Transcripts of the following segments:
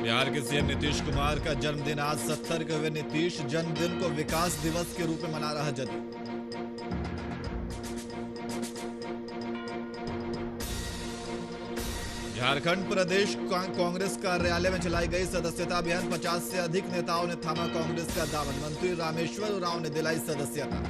बिहार के सीएम नीतीश कुमार का जन्मदिन आज 70 के हुए नीतीश जन्मदिन को विकास दिवस के रूप में मना रहा जदयू। झारखंड प्रदेश कांग्रेस कार्यालय में चलाई गई सदस्यता अभियान, 50 से अधिक नेताओं ने थामा कांग्रेस का दामन, मंत्री रामेश्वर उरांव ने दिलाई सदस्यता।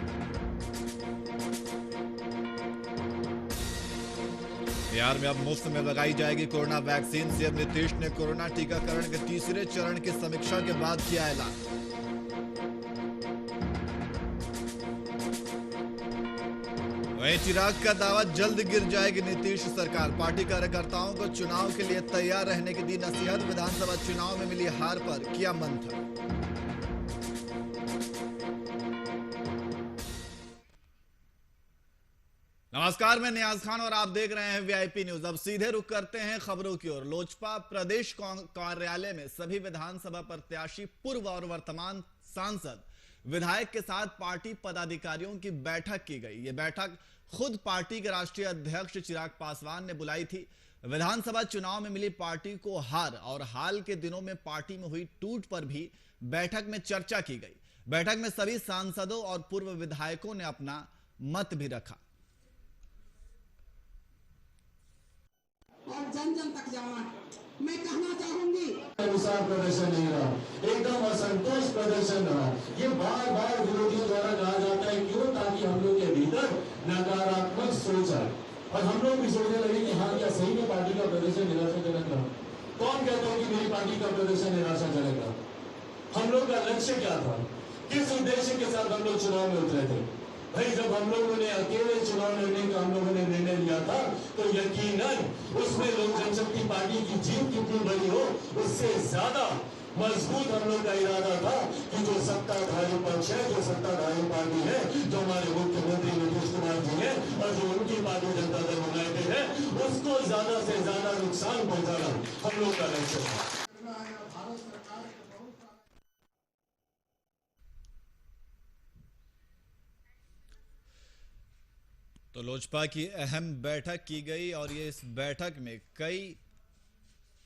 बिहार में अब मुफ्त में लगाई जाएगी कोरोना वैक्सीन, सीएम नीतीश ने कोरोना टीकाकरण के तीसरे चरण की समीक्षा के बाद किया ऐलान। वहीं चिराग का दावा, जल्द गिर जाएगी नीतीश सरकार, पार्टी कार्यकर्ताओं को चुनाव के लिए तैयार रहने की दी नसीहत, विधानसभा चुनाव में मिली हार पर किया मंथन। नमस्कार, मैं नियाज खान और आप देख रहे हैं वीआईपी न्यूज। अब सीधे रुख करते हैं खबरों की ओर। लोजपा प्रदेश कार्यालय में सभी विधानसभा प्रत्याशी, पूर्व और वर्तमान सांसद, विधायक के साथ पार्टी पदाधिकारियों की बैठक की गई। यह बैठक खुद पार्टी के राष्ट्रीय अध्यक्ष चिराग पासवान ने बुलाई थी। विधानसभा चुनाव में मिली पार्टी को हार और हाल के दिनों में पार्टी में हुई टूट पर भी बैठक में चर्चा की गई। बैठक में सभी सांसदों और पूर्व विधायकों ने अपना मत भी रखा। और जन जन तक जाना मैं कहना चाहूंगी। अनुसार प्रदर्शन नहीं रहा, एकदम असंतोष प्रदर्शन रहा। ये बार बार विरोधियों द्वारा कहा जाता है, क्यों? ताकि हम लोग के भीतर नकारात्मक सोच आए और हम लोग भी सोचने लगे कि हाँ, क्या सही में पार्टी का प्रदर्शन निराशाजनक रहा? कौन कहता है कि मेरी पार्टी का प्रदर्शन निराशाजनक रहा? हम लोग का लक्ष्य क्या था? किस उद्देश्य के साथ हम लोग चुनाव में उतरे थे? भाई, जब हम लोगों ने अकेले चुनाव लड़ने का हम लोगों ने निर्णय लिया था, तो यकीनन उसमें लोक जनशक्ति पार्टी की जीत कितनी बड़ी हो, उससे ज्यादा मजबूत हम लोग का इरादा था कि जो सत्ताधारी पक्ष है, जो सत्ताधारी पार्टी है, जो हमारे मुख्यमंत्री नीतीश कुमार जी है और जो उनकी पार्टी जनता दल यूनाइटेड है, उसको ज्यादा से ज्यादा नुकसान पहुंचाना हम लोग का लक्ष्य था। तो लोजपा की अहम बैठक की गई और ये इस बैठक में कई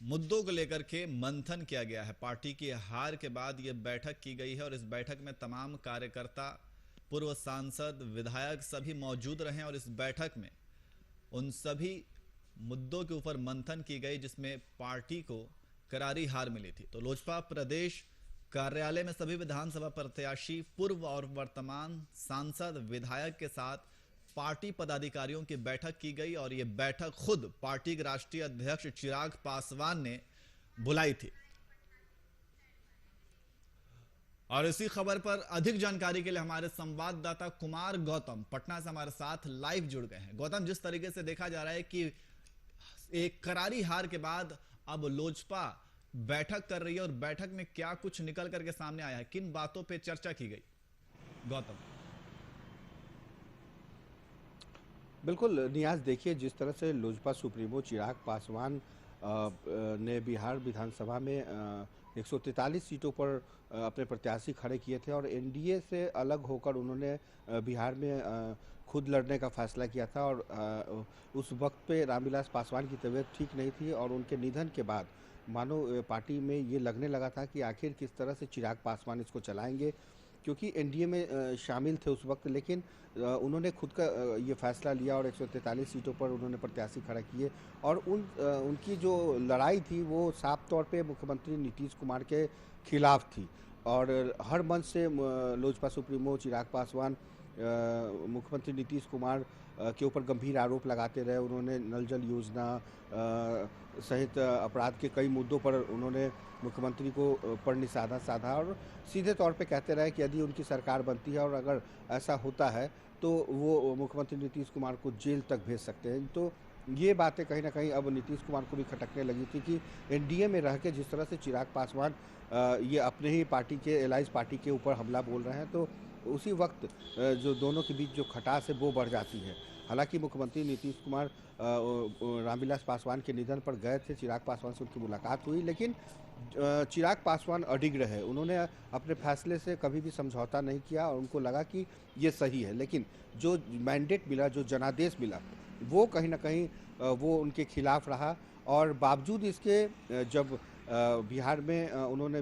मुद्दों को लेकर के मंथन किया गया है। पार्टी की हार के बाद ये बैठक की गई है और इस बैठक में तमाम कार्यकर्ता, पूर्व सांसद, विधायक सभी मौजूद रहे और इस बैठक में उन सभी मुद्दों के ऊपर मंथन की गई जिसमें पार्टी को करारी हार मिली थी। तो लोजपा प्रदेश कार्यालय में सभी विधानसभा प्रत्याशी, पूर्व और वर्तमान सांसद, विधायक के साथ पार्टी पदाधिकारियों की बैठक की गई और यह बैठक खुद पार्टी के राष्ट्रीय अध्यक्ष चिराग पासवान ने बुलाई थी। और इसी खबर पर अधिक जानकारी के लिए हमारे संवाददाता कुमार गौतम पटना से हमारे साथ लाइव जुड़ गए हैं। गौतम, जिस तरीके से देखा जा रहा है कि एक करारी हार के बाद अब लोजपा बैठक कर रही है और बैठक में क्या कुछ निकल करके सामने आया है, किन बातों पर चर्चा की गई? गौतम। बिल्कुल नियाज, देखिए जिस तरह से लोजपा सुप्रीमो चिराग पासवान ने बिहार विधानसभा में 143 सीटों पर अपने प्रत्याशी खड़े किए थे और एनडीए से अलग होकर उन्होंने बिहार में खुद लड़ने का फैसला किया था और उस वक्त पे रामविलास पासवान की तबीयत ठीक नहीं थी और उनके निधन के बाद मानो पार्टी में ये लगने लगा था कि आखिर किस तरह से चिराग पासवान इसको चलाएंगे, क्योंकि एनडीए में शामिल थे उस वक्त। लेकिन उन्होंने खुद का ये फैसला लिया और 143 सीटों पर उन्होंने प्रत्याशी खड़ा किए और उनकी जो लड़ाई थी वो साफ तौर पे मुख्यमंत्री नीतीश कुमार के खिलाफ थी और हर मंच से लोजपा सुप्रीमो चिराग पासवान मुख्यमंत्री नीतीश कुमार के ऊपर गंभीर आरोप लगाते रहे। उन्होंने नल जल योजना सहित अपराध के कई मुद्दों पर उन्होंने मुख्यमंत्री को पर निशाना साधा और सीधे तौर पे कहते रहे कि यदि उनकी सरकार बनती है और अगर ऐसा होता है तो वो मुख्यमंत्री नीतीश कुमार को जेल तक भेज सकते हैं। तो ये बातें कहीं ना कहीं अब नीतीश कुमार को भी खटकने लगी थी कि एनडीए में रह के जिस तरह से चिराग पासवान ये अपने ही पार्टी के एलाइज पार्टी के ऊपर हमला बोल रहे हैं, तो उसी वक्त जो दोनों के बीच जो खटास है वो बढ़ जाती है। हालांकि मुख्यमंत्री नीतीश कुमार रामविलास पासवान के निधन पर गए थे, चिराग पासवान से उनकी मुलाकात हुई, लेकिन चिराग पासवान अडिग रहे। उन्होंने अपने फैसले से कभी भी समझौता नहीं किया और उनको लगा कि ये सही है। लेकिन जो मैंडेट मिला, जो जनादेश मिला, वो कहीं ना कहीं वो उनके खिलाफ रहा और बावजूद इसके जब बिहार में उन्होंने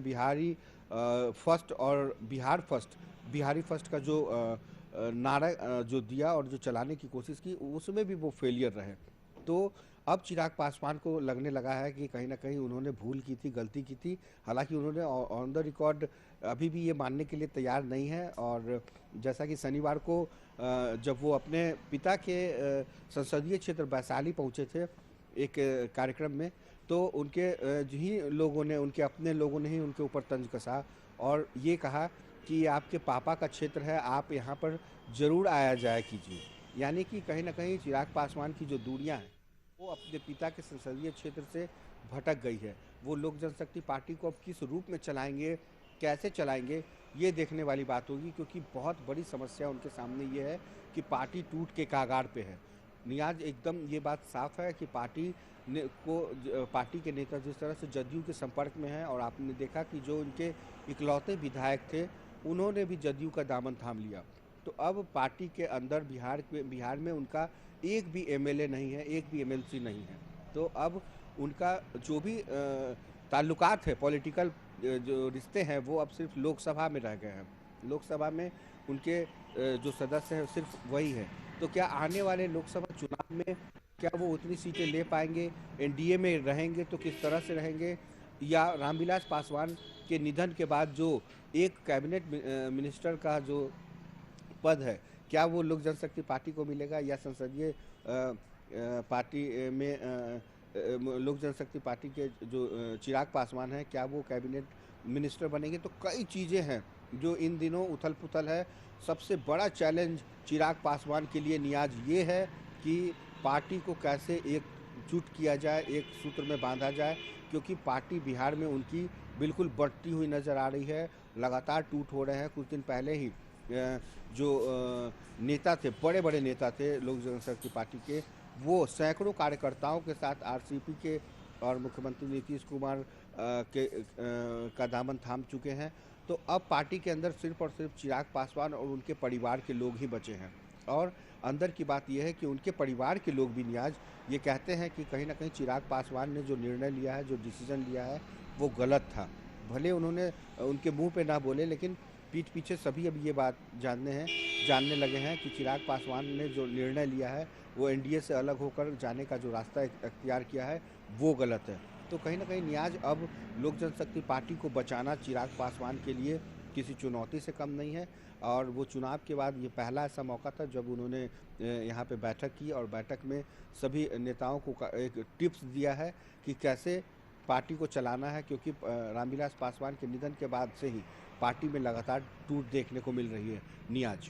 फर्स्ट और बिहारी फर्स्ट का जो नारा जो दिया और जो चलाने की कोशिश की, उसमें भी वो फेलियर रहे। तो अब चिराग पासवान को लगने लगा है कि कहीं ना कहीं उन्होंने भूल की थी, गलती की थी। हालांकि उन्होंने ऑन द रिकॉर्ड अभी भी ये मानने के लिए तैयार नहीं है। और जैसा कि शनिवार को जब वो अपने पिता के संसदीय क्षेत्र वैशाली पहुंचे थे एक कार्यक्रम में, तो उनके ही लोगों ने, उनके अपने लोगों ने ही उनके ऊपर तंज कसा और ये कहा कि ये आपके पापा का क्षेत्र है, आप यहाँ पर ज़रूर आया जाया कीजिए। यानी कि कहीं ना कहीं चिराग पासवान की जो दूरियां हैं वो अपने पिता के संसदीय क्षेत्र से भटक गई है। वो लोक जनशक्ति पार्टी को अब किस रूप में चलाएंगे, कैसे चलाएंगे, ये देखने वाली बात होगी, क्योंकि बहुत बड़ी समस्या उनके सामने ये है कि पार्टी टूट के कागार पे है। नियाज एकदम ये बात साफ है कि पार्टी के नेता जिस तरह से जदयू के संपर्क में हैं, और आपने देखा कि जो उनके इकलौते विधायक थे उन्होंने भी जदयू का दामन थाम लिया। तो अब पार्टी के अंदर बिहार में उनका एक भी एमएलए नहीं है, एक भी एमएलसी नहीं है। तो अब उनका जो भी ताल्लुकात है, पॉलिटिकल जो रिश्ते हैं, वो अब सिर्फ लोकसभा में रह गए हैं। लोकसभा में उनके जो सदस्य हैं सिर्फ वही है। तो क्या आने वाले लोकसभा चुनाव में क्या वो उतनी सीटें ले पाएंगे? एनडीए में रहेंगे तो किस तरह से रहेंगे? या रामविलास पासवान के निधन के बाद जो एक कैबिनेट मिनिस्टर का जो पद है, क्या वो लोक जनशक्ति पार्टी को मिलेगा, या संसदीय पार्टी में लोक जनशक्ति पार्टी के जो चिराग पासवान हैं, क्या वो कैबिनेट मिनिस्टर बनेंगे? तो कई चीज़ें हैं जो इन दिनों उथल पुथल है। सबसे बड़ा चैलेंज चिराग पासवान के लिए नियाज ये है कि पार्टी को कैसे एकजुट किया जाए, एक सूत्र में बांधा जाए, क्योंकि पार्टी बिहार में उनकी बिल्कुल बढ़ती हुई नज़र आ रही है। लगातार टूट हो रहे हैं। कुछ दिन पहले ही जो नेता थे, बड़े बड़े नेता थे लोक जनशक्ति पार्टी के, वो सैकड़ों कार्यकर्ताओं के साथ आरसीपी के और मुख्यमंत्री नीतीश कुमार का दामन थाम चुके हैं। तो अब पार्टी के अंदर सिर्फ और सिर्फ चिराग पासवान और उनके परिवार के लोग ही बचे हैं। और अंदर की बात यह है कि उनके परिवार के लोग भी नियाज ये कहते हैं कि कहीं ना कहीं चिराग पासवान ने जो निर्णय लिया है, जो डिसीजन लिया है, वो गलत था। भले उन्होंने उनके मुंह पे ना बोले, लेकिन पीठ पीछे सभी अब ये बात जानने लगे हैं कि चिराग पासवान ने जो निर्णय लिया है, वो एनडीए से अलग होकर जाने का जो रास्ता अख्तियार किया है, वो गलत है। तो कहीं ना कहीं नियाज अब लोक जनशक्ति पार्टी को बचाना चिराग पासवान के लिए किसी चुनौती से कम नहीं है। और वो चुनाव के बाद ये पहला ऐसा मौका था जब उन्होंने यहाँ पे बैठक की, और बैठक में सभी नेताओं को एक टिप्स दिया है कि कैसे पार्टी को चलाना है, क्योंकि रामविलास पासवान के निधन के बाद से ही पार्टी में लगातार टूट देखने को मिल रही है। नियाज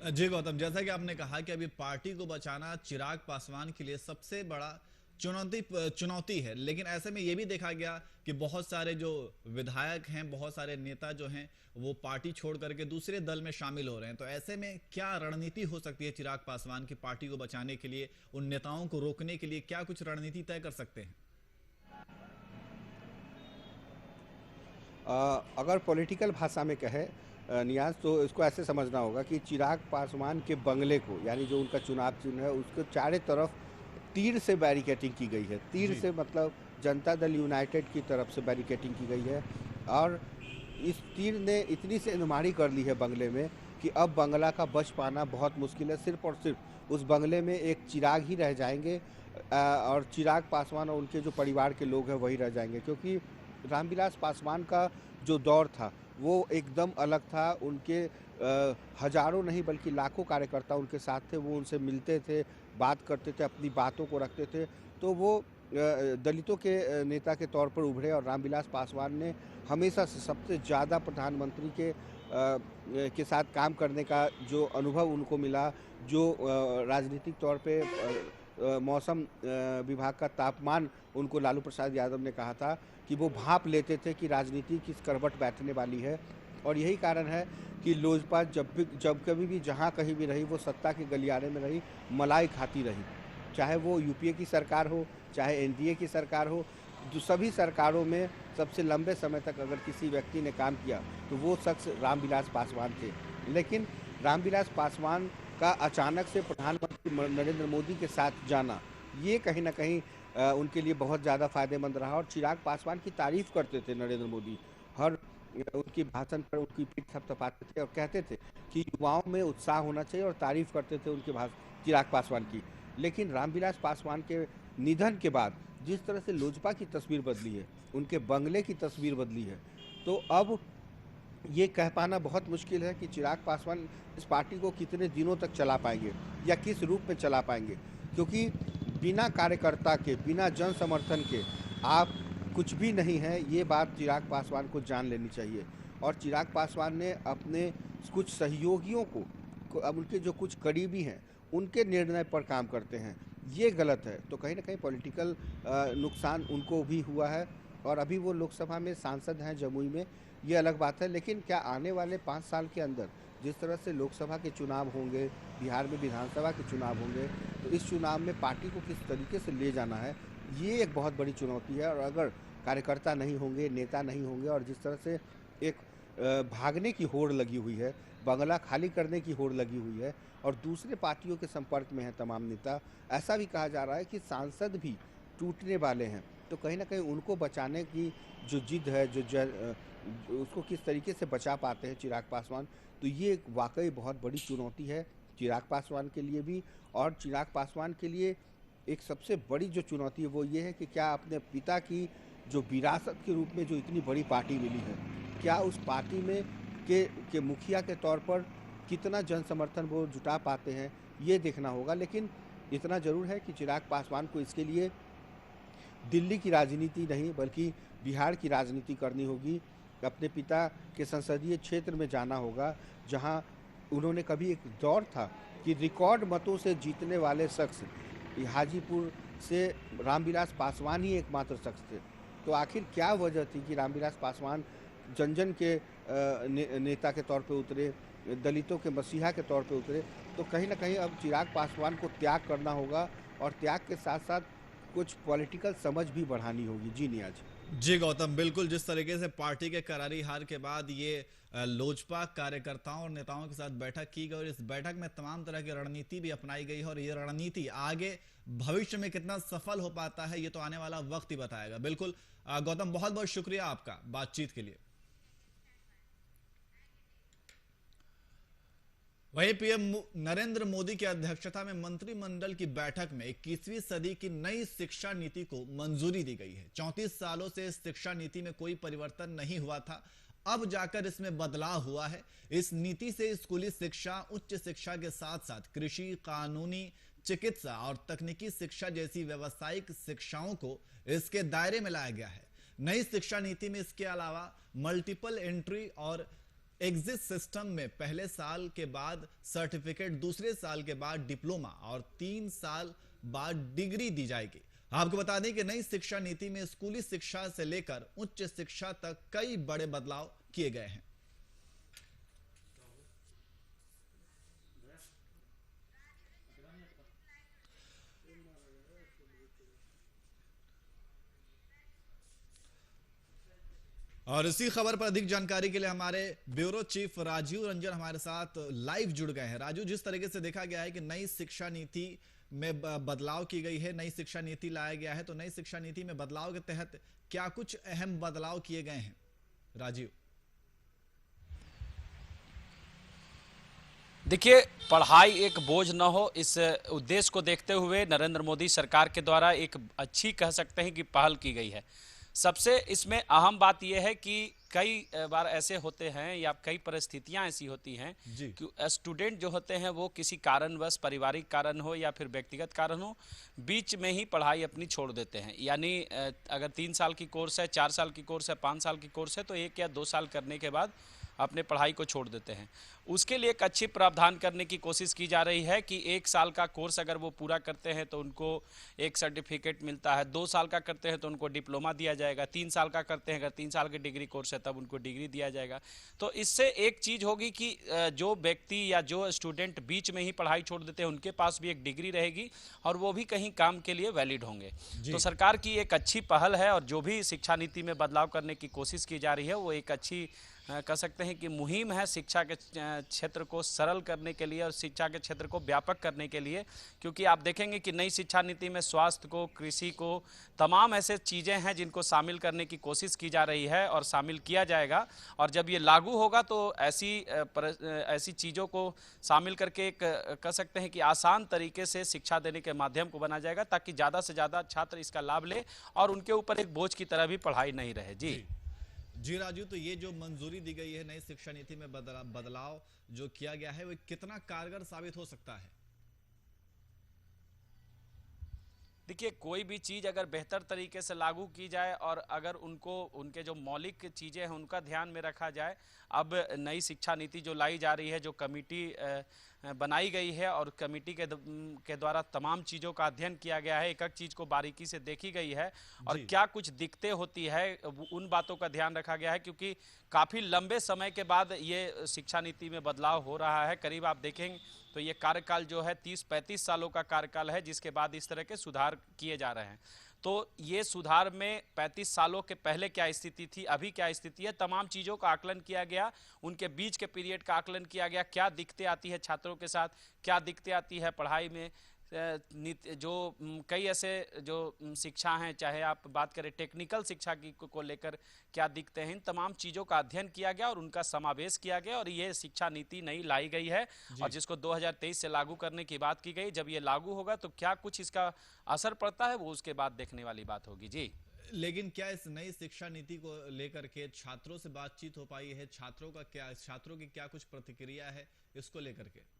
जी गौतम, जैसा कि आपने कहा कि अभी पार्टी को बचाना चिराग पासवान के लिए सबसे बड़ा चुनौती है, लेकिन ऐसे में ये भी देखा गया कि बहुत सारे जो विधायक हैं, बहुत सारे नेता जो हैं, वो पार्टी छोड़ करके दूसरे दल में शामिल हो रहे हैं। तो ऐसे में क्या रणनीति हो सकती है चिराग पासवान की पार्टी को बचाने के लिए, उन नेताओं को रोकने के लिए क्या कुछ रणनीति तय कर सकते हैं? अगर पॉलिटिकल भाषा में कहे नियाज, तो इसको ऐसे समझना होगा कि चिराग पासवान के बंगले को, यानी जो उनका चुनाव चिन्ह है, उसके चारों तरफ तीर से बैरिकेटिंग की गई है। तीर से मतलब जनता दल यूनाइटेड की तरफ से बैरिकेटिंग की गई है। और इस तीर ने इतनी से इनमारी कर ली है बंगले में कि अब बंगला का बच पाना बहुत मुश्किल है। सिर्फ और सिर्फ उस बंगले में एक चिराग ही रह जाएंगे, और चिराग पासवान और उनके जो परिवार के लोग हैं वही रह जाएंगे, क्योंकि रामविलास पासवान का जो दौर था वो एकदम अलग था। उनके हजारों नहीं बल्कि लाखों कार्यकर्ता उनके साथ थे। वो उनसे मिलते थे, बात करते थे, अपनी बातों को रखते थे। तो वो दलितों के नेता के तौर पर उभरे, और रामविलास पासवान ने हमेशा से सबसे ज़्यादा प्रधानमंत्री के साथ काम करने का जो अनुभव उनको मिला, जो राजनीतिक तौर पे मौसम विभाग का तापमान उनको लालू प्रसाद यादव ने कहा था कि वो भांप लेते थे कि राजनीति किस करवट बैठने वाली है। और यही कारण है कि लोजपा जब कभी भी जहाँ कहीं भी रही, वो सत्ता के गलियारे में रही, मलाई खाती रही। चाहे वो यूपीए की सरकार हो, चाहे एनडीए की सरकार हो, जो सभी सरकारों में सबसे लंबे समय तक अगर किसी व्यक्ति ने काम किया तो वो शख्स रामविलास पासवान थे। लेकिन रामविलास पासवान का अचानक से प्रधानमंत्री नरेंद्र मोदी के साथ जाना, ये कहीं ना कहीं उनके लिए बहुत ज़्यादा फायदेमंद रहा। और चिराग पासवान की तारीफ करते थे नरेंद्र मोदी, हर उनकी भाषण पर उनकी पीठ थपथपाते थे और कहते थे कि युवाओं में उत्साह होना चाहिए, और तारीफ करते थे उनके चिराग पासवान की। लेकिन रामविलास पासवान के निधन के बाद जिस तरह से लोजपा की तस्वीर बदली है, उनके बंगले की तस्वीर बदली है, तो अब ये कह पाना बहुत मुश्किल है कि चिराग पासवान इस पार्टी को कितने दिनों तक चला पाएंगे या किस रूप में चला पाएंगे, क्योंकि बिना कार्यकर्ता के, बिना जन समर्थन के आप कुछ भी नहीं है, ये बात चिराग पासवान को जान लेनी चाहिए। और चिराग पासवान ने अपने कुछ सहयोगियों को अब उनके जो कुछ करीबी हैं उनके निर्णय पर काम करते हैं, ये गलत है। तो कहीं ना कहीं पॉलिटिकल नुकसान उनको भी हुआ है, और अभी वो लोकसभा में सांसद हैं जमुई में, ये अलग बात है। लेकिन क्या आने वाले 5 साल के अंदर जिस तरह से लोकसभा के चुनाव होंगे, बिहार में विधानसभा के चुनाव होंगे, तो इस चुनाव में पार्टी को किस तरीके से ले जाना है, ये एक बहुत बड़ी चुनौती है। और अगर कार्यकर्ता नहीं होंगे, नेता नहीं होंगे, और जिस तरह से एक भागने की होड़ लगी हुई है, बंगला खाली करने की होड़ लगी हुई है, और दूसरे पार्टियों के संपर्क में है तमाम नेता, ऐसा भी कहा जा रहा है कि सांसद भी टूटने वाले हैं। तो कहीं ना कहीं उनको बचाने की जो जिद है, उसको किस तरीके से बचा पाते हैं चिराग पासवान, तो ये एक वाकई बहुत बड़ी चुनौती है चिराग पासवान के लिए भी। और चिराग पासवान के लिए एक सबसे बड़ी जो चुनौती है वो ये है कि क्या अपने पिता की जो विरासत के रूप में जो इतनी बड़ी पार्टी मिली है, क्या उस पार्टी में के मुखिया के तौर पर कितना जन समर्थन वो जुटा पाते हैं, ये देखना होगा। लेकिन इतना ज़रूर है कि चिराग पासवान को इसके लिए दिल्ली की राजनीति नहीं बल्कि बिहार की राजनीति करनी होगी। अपने पिता के संसदीय क्षेत्र में जाना होगा, जहां उन्होंने कभी एक दौर था कि रिकॉर्ड मतों से जीतने वाले शख्स हाजीपुर से रामविलास पासवान ही एकमात्र शख्स थे। तो आखिर क्या वजह थी कि रामविलास पासवान जन जन के नेता के तौर पे उतरे, दलितों के मसीहा के तौर पे उतरे? तो कहीं ना कहीं अब चिराग पासवान को त्याग करना होगा, और त्याग के साथ साथ कुछ पॉलिटिकल समझ भी बढ़ानी होगी। जी नियाज। जी गौतम, बिल्कुल जिस तरीके से पार्टी के करारी हार के बाद ये लोजपा कार्यकर्ताओं और नेताओं के साथ बैठक की गई, और इस बैठक में तमाम तरह की रणनीति भी अपनाई गई है, और ये रणनीति आगे भविष्य में कितना सफल हो पाता है ये तो आने वाला वक्त ही बताएगा। बिल्कुल गौतम, बहुत बहुत शुक्रिया आपका बातचीत के लिए। वहीं पीएम नरेंद्र मोदी की अध्यक्षता में मंत्रिमंडल की बैठक में 21वीं सदी की नई शिक्षा नीति को मंजूरी दी गई है। 34 सालों से इस शिक्षा नीति में कोई परिवर्तन नहीं हुआ था, अब जाकर इसमें बदलाव हुआ है। इस नीति से स्कूली शिक्षा, उच्च शिक्षा के साथ साथ कृषि, कानूनी, चिकित्सा और तकनीकी शिक्षा जैसी व्यावसायिक शिक्षाओं को इसके दायरे में लाया गया है। नई शिक्षा नीति में इसके अलावा मल्टीपल एंट्री और एग्जिट सिस्टम में पहले साल के बाद सर्टिफिकेट, दूसरे साल के बाद डिप्लोमा और 3 साल बाद डिग्री दी जाएगी। आपको बता दें कि नई शिक्षा नीति में स्कूली शिक्षा से लेकर उच्च शिक्षा तक कई बड़े बदलाव किए गए हैं। और इसी खबर पर अधिक जानकारी के लिए हमारे ब्यूरो चीफ राजीव रंजन हमारे साथ लाइव जुड़ गए हैं। राजू, जिस तरीके से देखा गया है कि नई शिक्षा नीति में बदलाव की गई है, नई शिक्षा नीति लाया गया है, तो नई शिक्षा नीति में बदलाव के तहत क्या कुछ अहम बदलाव किए गए हैं राजीव? देखिए, पढ़ाई एक बोझ न हो, इस उद्देश्य को देखते हुए नरेंद्र मोदी सरकार के द्वारा एक अच्छी कह सकते हैं कि पहल की गई है। सबसे इसमें अहम बात यह है कि कई बार ऐसे होते हैं या कई परिस्थितियां ऐसी होती हैं कि स्टूडेंट जो होते हैं वो किसी कारणवश, पारिवारिक कारण हो या फिर व्यक्तिगत कारण हो, बीच में ही पढ़ाई अपनी छोड़ देते हैं। यानी अगर 3 साल की कोर्स है, 4 साल की कोर्स है, 5 साल की कोर्स है, तो 1 या 2 साल करने के बाद अपने पढ़ाई को छोड़ देते हैं। उसके लिए एक अच्छी प्रावधान करने की कोशिश की जा रही है कि 1 साल का कोर्स अगर वो पूरा करते हैं तो उनको एक सर्टिफिकेट मिलता है, 2 साल का करते हैं तो उनको डिप्लोमा दिया जाएगा, 3 साल का करते हैं अगर 3 साल की डिग्री कोर्स है तब उनको डिग्री दिया जाएगा। तो इससे एक चीज़ होगी कि जो व्यक्ति या जो स्टूडेंट बीच में ही पढ़ाई छोड़ देते हैं उनके पास भी एक डिग्री रहेगी और वो भी कहीं काम के लिए वैलिड होंगे। तो सरकार की एक अच्छी पहल है और जो भी शिक्षा नीति में बदलाव करने की कोशिश की जा रही है वो एक अच्छी कह सकते हैं कि मुहिम है शिक्षा के क्षेत्र को सरल करने के लिए और शिक्षा के क्षेत्र को व्यापक करने के लिए, क्योंकि आप देखेंगे कि नई शिक्षा नीति में स्वास्थ्य को, कृषि को, तमाम ऐसे चीज़ें हैं जिनको शामिल करने की कोशिश की जा रही है और शामिल किया जाएगा। और जब ये लागू होगा तो ऐसी चीज़ों को शामिल करके एक कह सकते हैं कि आसान तरीके से शिक्षा देने के माध्यम को बना जाएगा, ताकि ज़्यादा से ज़्यादा छात्र इसका लाभ ले और उनके ऊपर एक बोझ की तरह भी पढ़ाई नहीं रहे। जी राजू, तो ये जो मंजूरी दी गई है नई शिक्षा नीति में बदलाव जो किया गया है, वो कितना कारगर साबित हो सकता है? देखिए, कोई भी चीज़ अगर बेहतर तरीके से लागू की जाए और अगर उनके जो मौलिक चीज़ें हैं उनका ध्यान में रखा जाए। अब नई शिक्षा नीति जो लाई जा रही है, जो कमेटी बनाई गई है और कमेटी के द्वारा तमाम चीज़ों का अध्ययन किया गया है, एक एक चीज़ को बारीकी से देखी गई है और क्या कुछ दिक्कतें होती है उन बातों का ध्यान रखा गया है, क्योंकि काफ़ी लंबे समय के बाद ये शिक्षा नीति में बदलाव हो रहा है। करीब आप देखेंगे तो ये कार्यकाल जो है 30-35 सालों का कार्यकाल है, जिसके बाद इस तरह के सुधार किए जा रहे हैं। तो ये सुधार में 35 सालों के पहले क्या स्थिति थी, अभी क्या स्थिति है, तमाम चीज़ों का आकलन किया गया, उनके बीच के पीरियड का आकलन किया गया, क्या दिक्कतें आती है छात्रों के साथ, क्या दिक्कतें आती है पढ़ाई में, जो कई ऐसे जो शिक्षा हैं, चाहे आप बात करें टेक्निकल शिक्षा की को लेकर क्या दिक्कतें हैं, इन तमाम चीज़ों का अध्ययन किया गया और उनका समावेश किया गया और ये शिक्षा नीति नई लाई गई है और जिसको 2023 से लागू करने की बात की गई। जब ये लागू होगा तो क्या कुछ इसका असर पड़ता है, वो उसके बाद देखने वाली बात होगी। जी, लेकिन क्या इस नई शिक्षा नीति को लेकर के छात्रों से बातचीत हो पाई है? छात्रों की क्या कुछ प्रतिक्रिया है इसको लेकर के?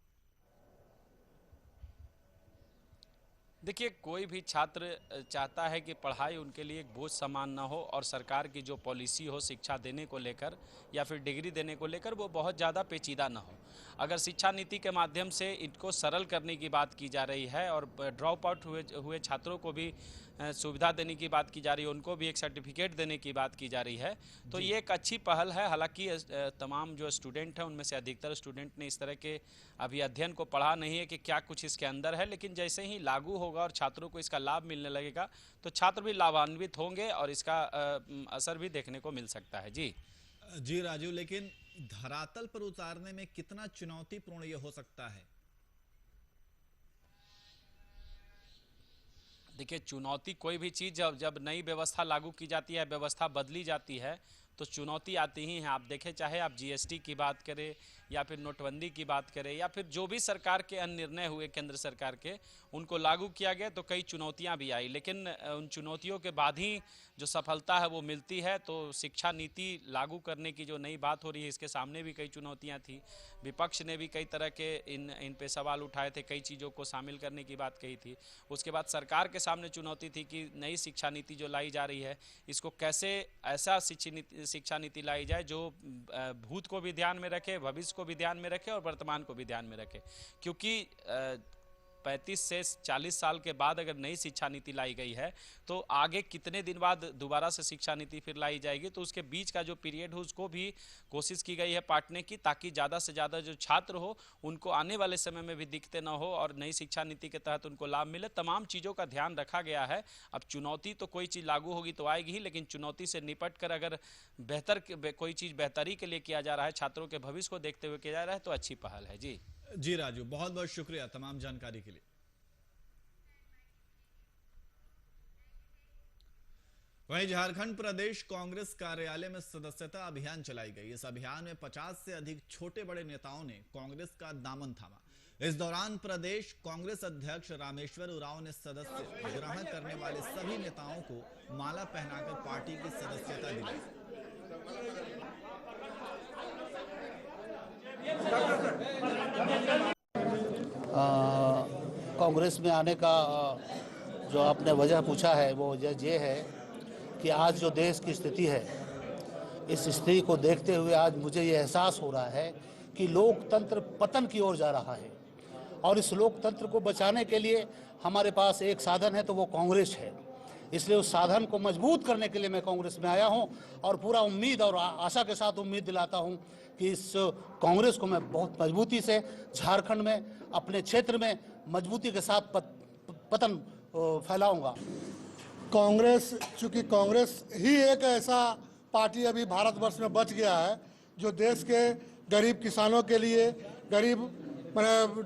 देखिए, कोई भी छात्र चाहता है कि पढ़ाई उनके लिए एक बोझ समान ना हो और सरकार की जो पॉलिसी हो शिक्षा देने को लेकर या फिर डिग्री देने को लेकर वो बहुत ज़्यादा पेचीदा ना हो। अगर शिक्षा नीति के माध्यम से इनको सरल करने की बात की जा रही है और ड्रॉप आउट हुए छात्रों को भी सुविधा देने की बात की जा रही है, उनको भी एक सर्टिफिकेट देने की बात की जा रही है, तो ये एक अच्छी पहल है। हालांकि तमाम जो स्टूडेंट हैं उनमें से अधिकतर स्टूडेंट ने इस तरह के अभी अध्ययन को पढ़ा नहीं है कि क्या कुछ इसके अंदर है, लेकिन जैसे ही लागू होगा और छात्रों को इसका लाभ मिलने लगेगा तो छात्र भी लाभान्वित होंगे और इसका असर भी देखने को मिल सकता है। जी राजू, लेकिन धरातल पर उतारने में कितना चुनौतीपूर्ण ये हो सकता है? देखिए, चुनौती कोई भी चीज़ जब नई व्यवस्था लागू की जाती है, व्यवस्था बदली जाती है तो चुनौती आती ही हैं। आप देखें, चाहे आप जीएसटी की बात करें या फिर नोटबंदी की बात करें या फिर जो भी सरकार के अन्य निर्णय हुए केंद्र सरकार के, उनको लागू किया गया तो कई चुनौतियां भी आई, लेकिन उन चुनौतियों के बाद ही जो सफलता है वो मिलती है। तो शिक्षा नीति लागू करने की जो नई बात हो रही है, इसके सामने भी कई चुनौतियां थी। विपक्ष ने भी कई तरह के इन पे सवाल उठाए थे, कई चीज़ों को शामिल करने की बात कही थी। उसके बाद सरकार के सामने चुनौती थी कि नई शिक्षा नीति जो लाई जा रही है, इसको कैसे ऐसा शिक्षा नीति लाई जाए जो भूत को भी ध्यान में रखे, भविष्य को भी ध्यान में रखे और वर्तमान को भी ध्यान में रखे, क्योंकि 35 से 40 साल के बाद अगर नई शिक्षा नीति लाई गई है तो आगे कितने दिन बाद दोबारा से शिक्षा नीति फिर लाई जाएगी, तो उसके बीच का जो पीरियड हो उसको भी कोशिश की गई है पाटने की, ताकि ज़्यादा से ज़्यादा जो छात्र हो उनको आने वाले समय में भी दिक्कतें न हो और नई शिक्षा नीति के तहत उनको लाभ मिले। तमाम चीज़ों का ध्यान रखा गया है। अब चुनौती तो कोई चीज़ लागू होगी तो आएगी ही, लेकिन चुनौती से निपट कर अगर कोई चीज़ बेहतरी के लिए किया जा रहा है, छात्रों के भविष्य को देखते हुए किया जा रहा है, तो अच्छी पहल है। जी राजू, बहुत बहुत शुक्रिया तमाम जानकारी के लिए। वहीं झारखंड प्रदेश कांग्रेस कार्यालय में सदस्यता अभियान चलाई गई। इस अभियान में 50 से अधिक छोटे बड़े नेताओं ने कांग्रेस का दामन थामा। इस दौरान प्रदेश कांग्रेस अध्यक्ष रामेश्वर उरांव ने सदस्य ग्रहण करने वाले सभी नेताओं को माला पहनाकर पार्टी की सदस्यता दिलाई। कांग्रेस में आने का जो आपने वजह पूछा है वो वजह ये है कि आज जो देश की स्थिति है, इस स्थिति को देखते हुए आज मुझे ये एहसास हो रहा है कि लोकतंत्र पतन की ओर जा रहा है और इस लोकतंत्र को बचाने के लिए हमारे पास एक साधन है, तो वो कांग्रेस है। इसलिए उस साधन को मजबूत करने के लिए मैं कांग्रेस में आया हूं और पूरा उम्मीद और आशा के साथ उम्मीद दिलाता हूं कि इस कांग्रेस को मैं बहुत मजबूती से झारखंड में अपने क्षेत्र में मजबूती के साथ पतन फैलाऊंगा। कांग्रेस, चूंकि कांग्रेस ही एक ऐसा पार्टी अभी भारतवर्ष में बच गया है जो देश के गरीब किसानों के लिए, गरीब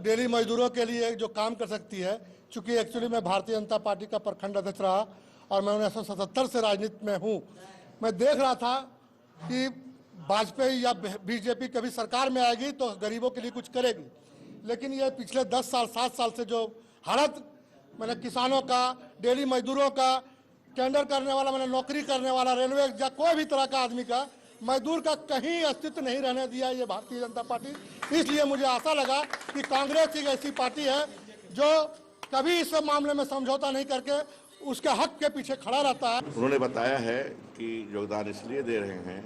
डेली मजदूरों के लिए जो काम कर सकती है। चूँकि एक्चुअली मैं भारतीय जनता पार्टी का प्रखंड अध्यक्ष रहा और मैं 1977 से राजनीति में हूँ। मैं देख रहा था कि वाजपेयी या बीजेपी कभी सरकार में आएगी तो गरीबों के लिए कुछ करेगी, लेकिन ये पिछले 10 साल 7 साल से जो हालत किसानों का, डेली मजदूरों का, टेंडर करने वाला नौकरी करने वाला, रेलवे या कोई भी तरह का आदमी का, मजदूर का कहीं अस्तित्व नहीं रहने दिया ये भारतीय जनता पार्टी। इसलिए मुझे आशा लगा कि कांग्रेस एक ऐसी पार्टी है जो कभी इस मामले में समझौता नहीं करके उसके हक के पीछे खड़ा रहता है। उन्होंने बताया है कि योगदान इसलिए दे रहे हैं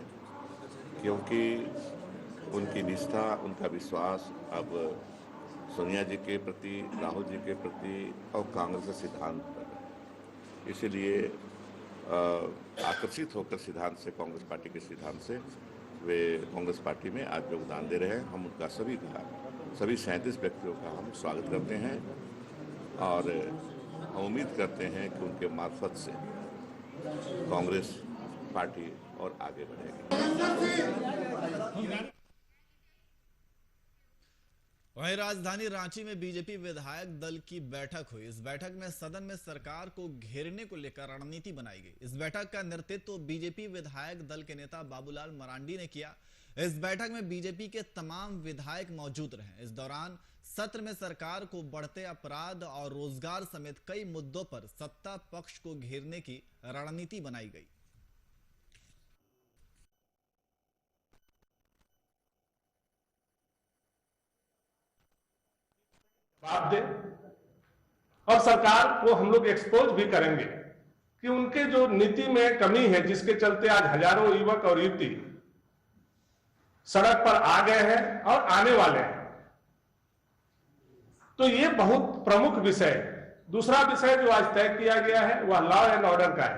क्योंकि उनकी निष्ठा, उनका विश्वास अब सोनिया जी के प्रति, राहुल जी के प्रति और कांग्रेस के सिद्धांत पर, इसीलिए आकर्षित होकर सिद्धांत से, कांग्रेस पार्टी के सिद्धांत से वे कांग्रेस पार्टी में आज योगदान दे रहे हैं। हम उनका सभी 37 व्यक्तियों का हम स्वागत करते हैं और हम उम्मीद करते हैं कि उनके मार्फत से कांग्रेस पार्टी और आगे बढ़ेगी। वहीं राजधानी रांची में बीजेपी विधायक दल की बैठक हुई। इस बैठक में सदन में सरकार को घेरने को लेकर रणनीति बनाई गई। इस बैठक का नेतृत्व बीजेपी विधायक दल के नेता बाबूलाल मरांडी ने किया। इस बैठक में बीजेपी के तमाम विधायक मौजूद रहे। इस दौरान सत्र में सरकार को बढ़ते अपराध और रोजगार समेत कई मुद्दों पर सत्ता पक्ष को घेरने की रणनीति बनाई गई। बात दे और सरकार को हम लोग एक्सपोज भी करेंगे कि उनके जो नीति में कमी है, जिसके चलते आज हजारों युवक और युवती सड़क पर आ गए हैं और आने वाले हैं। तो ये बहुत प्रमुख विषय है। दूसरा विषय जो आज तय किया गया है वह लॉ एंड ऑर्डर का है।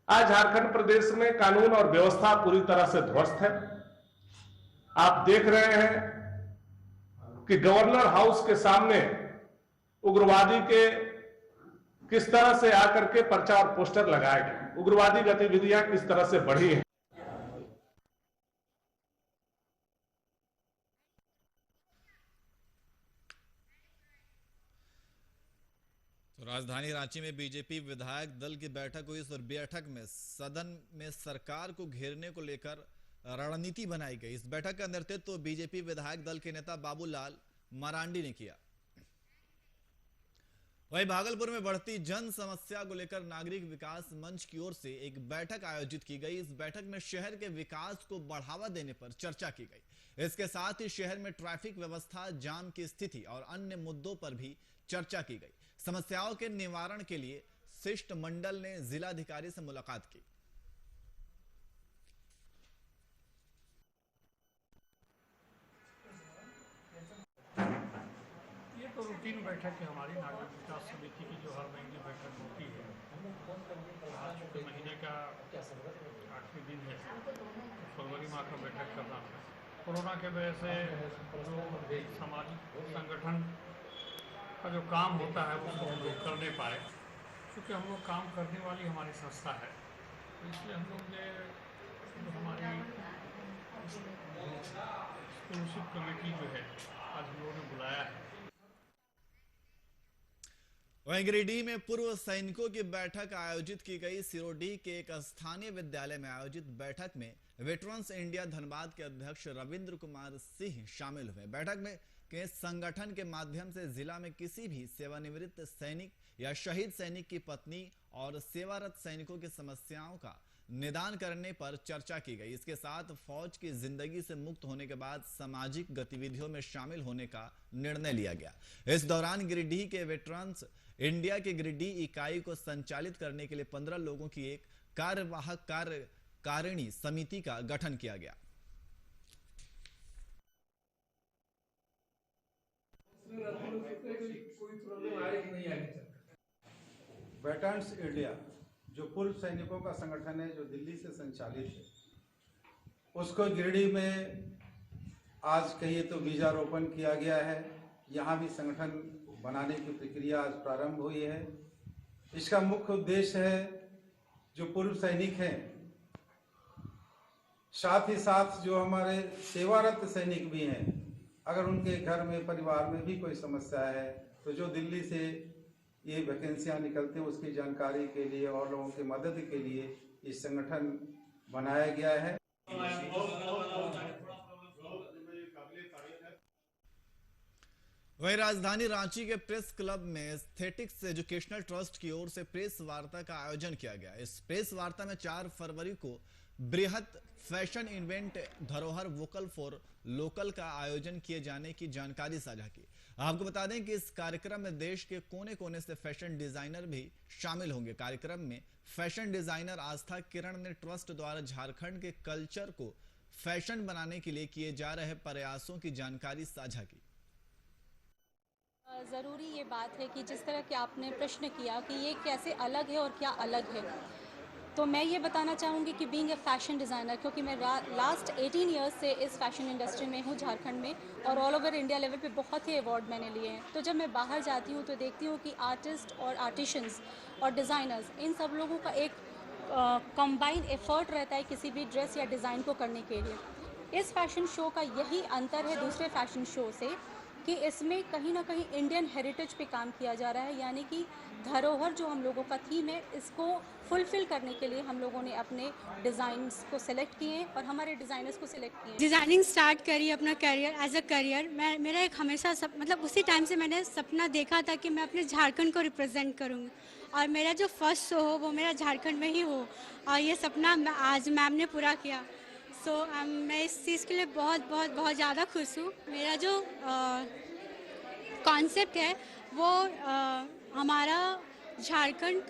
आज झारखंड प्रदेश में कानून और व्यवस्था पूरी तरह से ध्वस्त है। आप देख रहे हैं कि गवर्नर हाउस के सामने उग्रवादी के किस तरह से आकर के पर्चा और पोस्टर लगाए गए, उग्रवादी गतिविधियां किस तरह से बढ़ी हैं। तो राजधानी रांची में बीजेपी विधायक दल की बैठक हुई और बैठक में सदन में सरकार को घेरने को लेकर रणनीति बनाई गई। इस बैठक का नेतृत्व बीजेपी विधायक दल के नेता बाबूलाल मरांडी ने किया। वहीं भागलपुर में बढ़ती जन समस्या को लेकर नागरिक विकास मंच की ओर से एक बैठक आयोजित की गई। इस बैठक में शहर के विकास को बढ़ावा देने पर चर्चा की गई। इसके साथ ही शहर में ट्रैफिक व्यवस्था, जाम की स्थिति और अन्य मुद्दों पर भी चर्चा की गई। समस्याओं के निवारण के लिए शिष्टमंडल ने जिलाधिकारी से मुलाकात की। तो रूटीन बैठक है हमारी नागरिक विकास समिति की, जो हर महीने बैठक होती है। आज चूँकि महीने का 8वें दिन है, तो फरवरी माह का बैठक करना है। कोरोना के वजह से जो सामाजिक संगठन का जो काम होता है वो हम लोग कर नहीं पाए, क्योंकि हम लोग काम करने वाली हमारी संस्था है। तो इसलिए हम लोग ने हमारी एक्सक्लूसिव कमेटी जो है आज हम लोगों ने बुलाया है। वहीं गिरिडीह में पूर्व सैनिकों की बैठक आयोजित की गई। सिरोडीह के एक स्थानीय विद्यालय में आयोजित बैठक में वेटरन्स इंडिया धनबाद के अध्यक्ष रविंद्र कुमार सिंह शामिल हुए। बैठक में के संगठन के माध्यम से जिला में किसी भी सेवानिवृत्त सैनिक या शहीद सैनिक की पत्नी और सेवारत सैनिकों की समस्याओं का निदान करने पर चर्चा की गई। इसके साथ फौज की जिंदगी से मुक्त होने के बाद सामाजिक गतिविधियों में शामिल होने का निर्णय लिया गया। इस दौरान गिरिडीह के वेटरन्स इंडिया के गिरिडीह इकाई को संचालित करने के लिए 15 लोगों की एक कार्यवाहक कार्यकारिणी समिति का गठन किया गया। वेटरन्स इंडिया जो पूर्व सैनिकों का संगठन है, जो दिल्ली से संचालित है, उसको गिरिडीह में आज कहिए तो बीजारोपण किया गया है। यहाँ भी संगठन बनाने की प्रक्रिया आज प्रारंभ हुई है। इसका मुख्य उद्देश्य है जो पूर्व सैनिक हैं साथ ही साथ जो हमारे सेवारत सैनिक भी हैं, अगर उनके घर में परिवार में भी कोई समस्या है तो जो दिल्ली से ये वैकेंसियां निकलती हैं उसकी जानकारी के लिए और लोगों की मदद के लिए ये संगठन बनाया गया है। वहीं राजधानी रांची के प्रेस क्लब में एस्थेटिक्स एजुकेशनल ट्रस्ट की ओर से प्रेस वार्ता का आयोजन किया गया। इस प्रेस वार्ता में 4 फरवरी को बृहत फैशन इवेंट धरोहर वोकल फॉर लोकल का आयोजन किए जाने की जानकारी साझा की। आपको बता दें कि इस कार्यक्रम में देश के कोने कोने से फैशन डिजाइनर भी शामिल होंगे। कार्यक्रम में फैशन डिजाइनर आस्था किरण ने ट्रस्ट द्वारा झारखंड के कल्चर को फैशन बनाने के लिए किए जा रहे प्रयासों की जानकारी साझा की। ज़रूरी ये बात है कि जिस तरह के आपने प्रश्न किया कि ये कैसे अलग है और क्या अलग है, तो मैं ये बताना चाहूँगी कि बीइंग ए फैशन डिज़ाइनर, क्योंकि मैं लास्ट 18 ईयर्स से इस फैशन इंडस्ट्री में हूँ झारखंड में, और ऑल ओवर इंडिया लेवल पे बहुत ही अवार्ड मैंने लिए हैं। तो जब मैं बाहर जाती हूँ तो देखती हूँ कि आर्टिस्ट और आर्टिशंस और डिज़ाइनर्स, इन सब लोगों का एक कंबाइंड एफर्ट रहता है किसी भी ड्रेस या डिज़ाइन को करने के लिए। इस फैशन शो का यही अंतर है दूसरे फैशन शो से कि इसमें कहीं ना कहीं इंडियन हेरिटेज पे काम किया जा रहा है, यानी कि धरोहर जो हम लोगों का थीम है, इसको फुलफिल करने के लिए हम लोगों ने अपने डिज़ाइंस को सिलेक्ट किए और हमारे डिज़ाइनर्स को सिलेक्ट किए। डिज़ाइनिंग स्टार्ट करी अपना करियर एज अ करियर। मेरा एक हमेशा मतलब उसी टाइम से मैंने सपना देखा था कि मैं अपने झारखंड को रिप्रेजेंट करूँगी और मेरा जो फर्स्ट शो हो वो मेरा झारखंड में ही हो, और ये सपना आज मैम ने पूरा किया। सो मैं इस चीज़ के लिए बहुत ज़्यादा खुश हूँ। मेरा जो कॉन्सेप्ट है वो हमारा झारखंड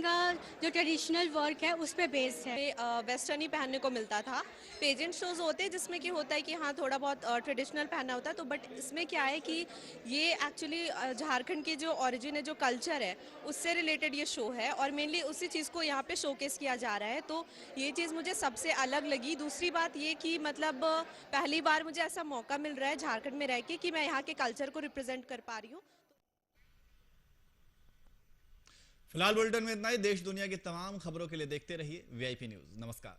का जो ट्रेडिशनल वर्क है उस पे बेस्ड है। वेस्टर्न ही पहनने को मिलता था। पेजेंट शोज होते हैं जिसमें कि होता है कि हाँ थोड़ा बहुत ट्रेडिशनल पहनना होता है, तो बट इसमें क्या है कि ये एक्चुअली झारखंड की जो ओरिजिन है, जो कल्चर है, उससे रिलेटेड ये शो है और मेनली उसी चीज़ को यहाँ पे शोकेस किया जा रहा है। तो ये चीज़ मुझे सबसे अलग लगी। दूसरी बात ये कि मतलब पहली बार मुझे ऐसा मौका मिल रहा है झारखंड में रह के कि मैं यहाँ के कल्चर को रिप्रेजेंट कर पा रही हूँ। फिलहाल बुलेटिन में इतना ही। देश दुनिया की तमाम खबरों के लिए देखते रहिए VIP न्यूज़। नमस्कार।